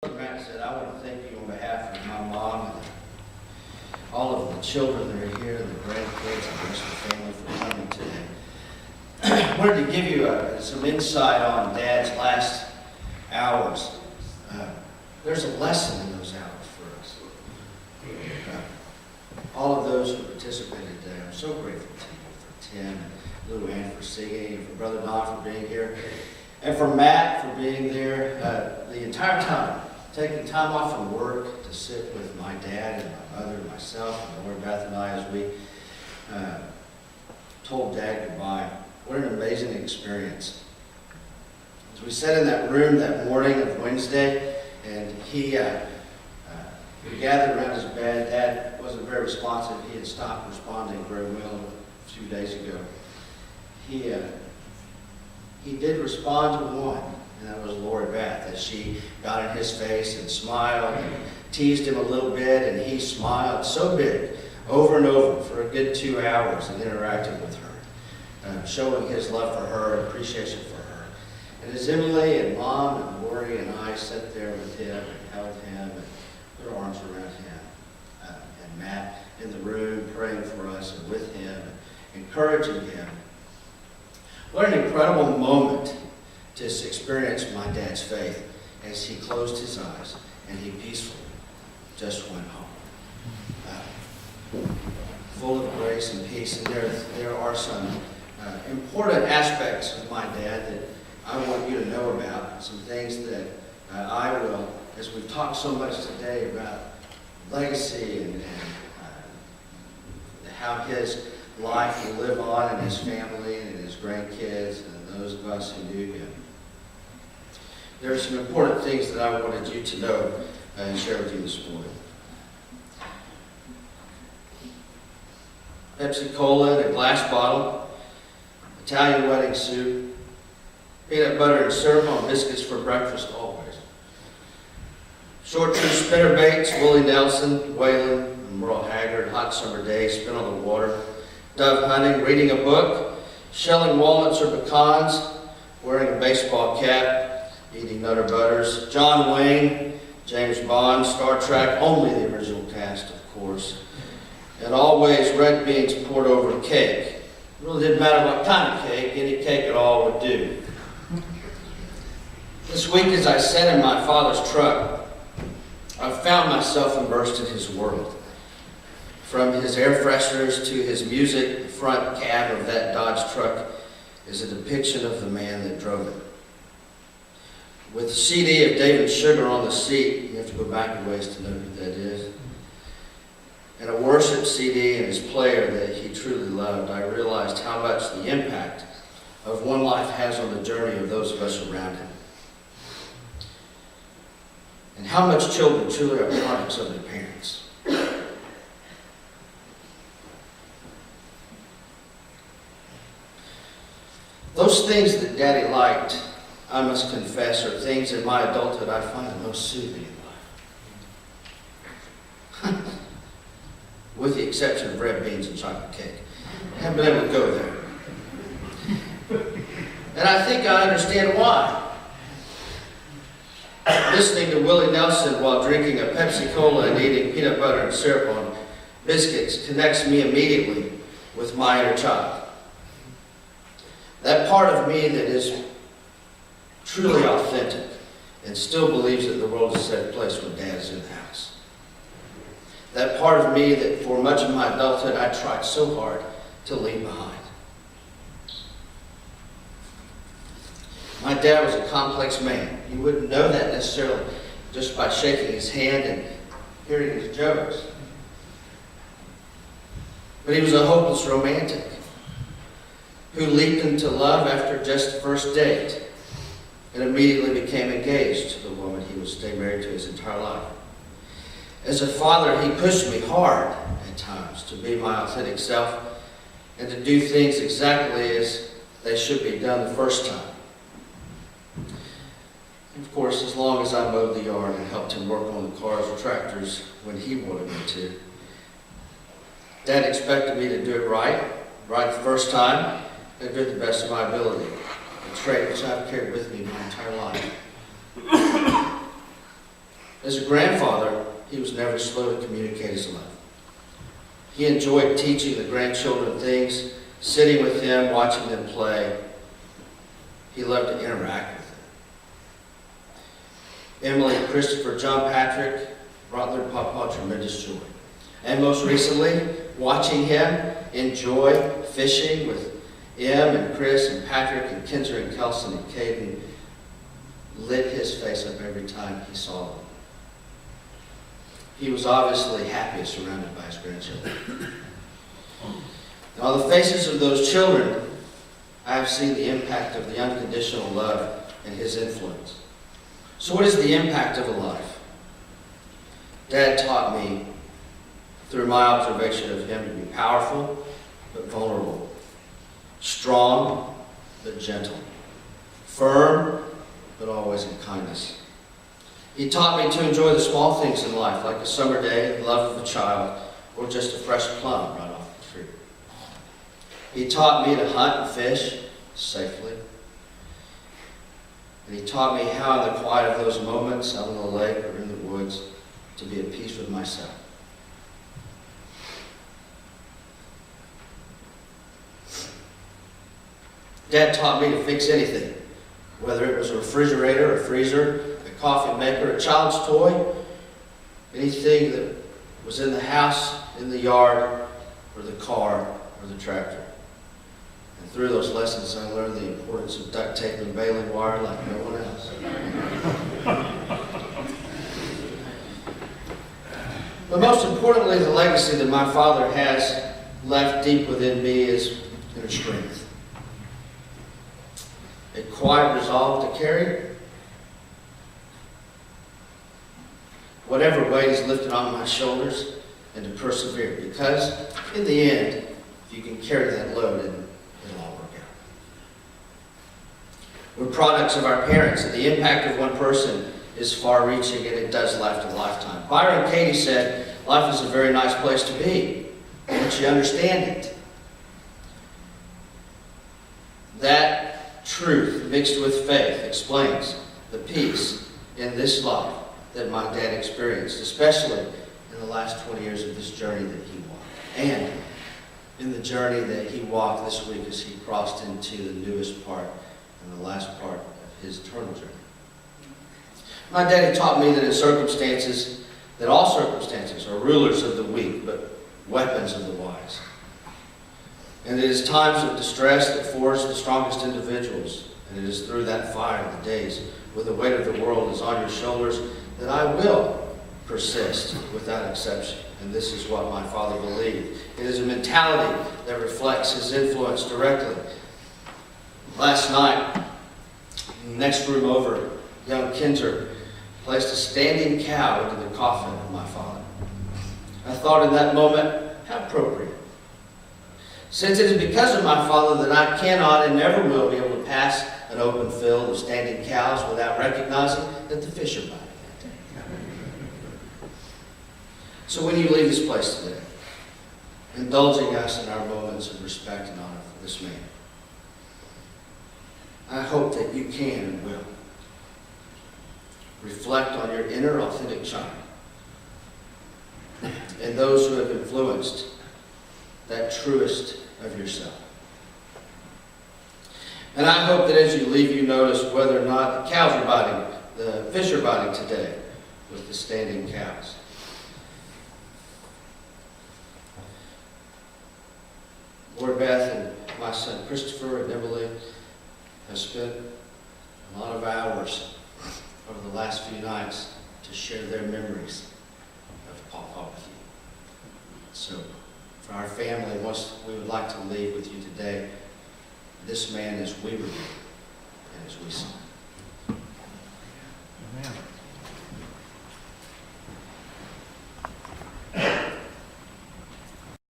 Matt said, I want to thank you on behalf of my mom and all of the children that are here, the grandkids, and the rest of the family for coming today. I wanted to give you some insight on Dad's last hours. There's a lesson in those hours for us. All of those who participated today, I'm so grateful to you, for Tim and Lou Ann for singing, and for Brother Don for being here, and for Matt for being there the entire time. Taking time off from work to sit with my dad and my mother and myself and Lord Beth and I as we told Dad goodbye. What an amazing experience. As we sat in that room that morning of Wednesday, and we gathered around his bed. Dad wasn't very responsive. He had stopped responding very well a few days ago. He did respond to one. And that was Lori Beth, as she got in his face and smiled and teased him a little bit, and he smiled so big over and over for a good 2 hours and interacted with her, showing his love for her and appreciation for her. And as Emily and Mom and Lori and I sat there with him and held him and put our arms around him, and Matt in the room praying for us and with him and encouraging him, what an incredible moment to experience my dad's faith as he closed his eyes and he peacefully just went home. Full of grace and peace. And there are some important aspects of my dad that I want you to know about. Some things that I will, as we've talked so much today about legacy and how his life will live on in his family and his grandkids and those of us who knew him. There are some important things that I wanted you to know and share with you this morning. Pepsi Cola in a glass bottle, Italian wedding soup, peanut butter and syrup on biscuits for breakfast always. Short true spinnerbaits, Willie Nelson, Waylon, and Merle Haggard, hot summer days spent on the water, dove hunting, reading a book, shelling walnuts or pecans, wearing a baseball cap, eating Nutter Butters, John Wayne, James Bond, Star Trek, only the original cast, of course. And always red beans poured over cake. It really didn't matter what kind of cake, any cake at all would do. This week as I sat in my father's truck, I found myself immersed in his world. From his air fresheners to his music, the front cab of that Dodge truck is a depiction of the man that drove it. With a CD of David Sugar on the seat, you have to go back a ways to know who that is, and a worship CD and his player that he truly loved, I realized how much the impact of one life has on the journey of those of us around him. And how much children truly are products of their parents. Those things that Daddy liked, I must confess, are things in my adulthood I find the most soothing in life. With the exception of red beans and chocolate cake. I haven't been able to go there. And I think I understand why. Listening to Willie Nelson while drinking a Pepsi Cola and eating peanut butter and syrup on biscuits connects me immediately with my inner child. That part of me that is truly authentic and still believes that the world is a safe place when Dad is in the house. That part of me that for much of my adulthood I tried so hard to leave behind. My dad was a complex man. You wouldn't know that necessarily just by shaking his hand and hearing his jokes. But he was a hopeless romantic who leaped into love after just the first date and immediately became engaged to the woman he would stay married to his entire life. As a father, he pushed me hard at times to be my authentic self and to do things exactly as they should be done the first time. And of course, as long as I mowed the yard and helped him work on the cars or tractors when he wanted me to. Dad expected me to do it right the first time, and do it the best of my ability. A trait which I've carried with me my entire life. As a grandfather, he was never slow to communicate his love. He enjoyed teaching the grandchildren things, sitting with them, watching them play. He loved to interact with them. Emily, Christopher, John Patrick brought their papa tremendous joy. And most recently, watching him enjoy fishing with Em and Chris and Patrick and Kinzer and Kelson and Caden lit his face up every time he saw them. He was obviously happy surrounded by his grandchildren. And on the faces of those children, I have seen the impact of the unconditional love and his influence. So what is the impact of a life? Dad taught me, through my observation of him, to be powerful but vulnerable, strong but gentle, firm but always in kindness. He taught me to enjoy the small things in life, like a summer day, the love of a child, or just a fresh plum right off the tree. He taught me to hunt and fish safely. And he taught me how, in the quiet of those moments out on the lake or in the woods, to be at peace with myself. Dad taught me to fix anything, whether it was a refrigerator, a freezer, a coffee maker, a child's toy, anything that was in the house, in the yard, or the car, or the tractor. And through those lessons, I learned the importance of duct tape and baling wire like no one else. But most importantly, the legacy that my father has left deep within me is inner strength. A quiet resolve to carry whatever weight is lifted on my shoulders and to persevere. Because in the end, if you can carry that load, it'll all work out. We're products of our parents, and the impact of one person is far-reaching, and it does last a lifetime. Byron Katie said, "Life is a very nice place to be, once you understand it." That truth, mixed with faith, explains the peace in this life that my dad experienced, especially in the last 20 years of this journey that he walked. And in the journey that he walked this week as he crossed into the newest part and the last part of his eternal journey. My daddy taught me that all circumstances are rulers of the weak, but weapons of the wise. And it is times of distress that forge the strongest individuals. And it is through that fire, the days where the weight of the world is on your shoulders, that I will persist without exception. And this is what my father believed. It is a mentality that reflects his influence directly. Last night, in the next room over, young Kinzer placed a standing cow into the coffin of my father. I thought in that moment, how appropriate. Since it is because of my father that I cannot and never will be able to pass an open field of standing cows without recognizing that the fish are biting. So when you leave this place today, indulging us in our moments of respect and honor for this man, I hope that you can and will reflect on your inner authentic child and those who have influenced that truest of yourself. And I hope that as you leave, you notice whether or not the cows are biting, the fish are biting today with the standing cows. Lord Beth and my son Christopher and Emily have spent a lot of hours over the last few nights to share their memories of Papa with you. So, for our family, we would like to leave with you today. This man as we were and as we saw.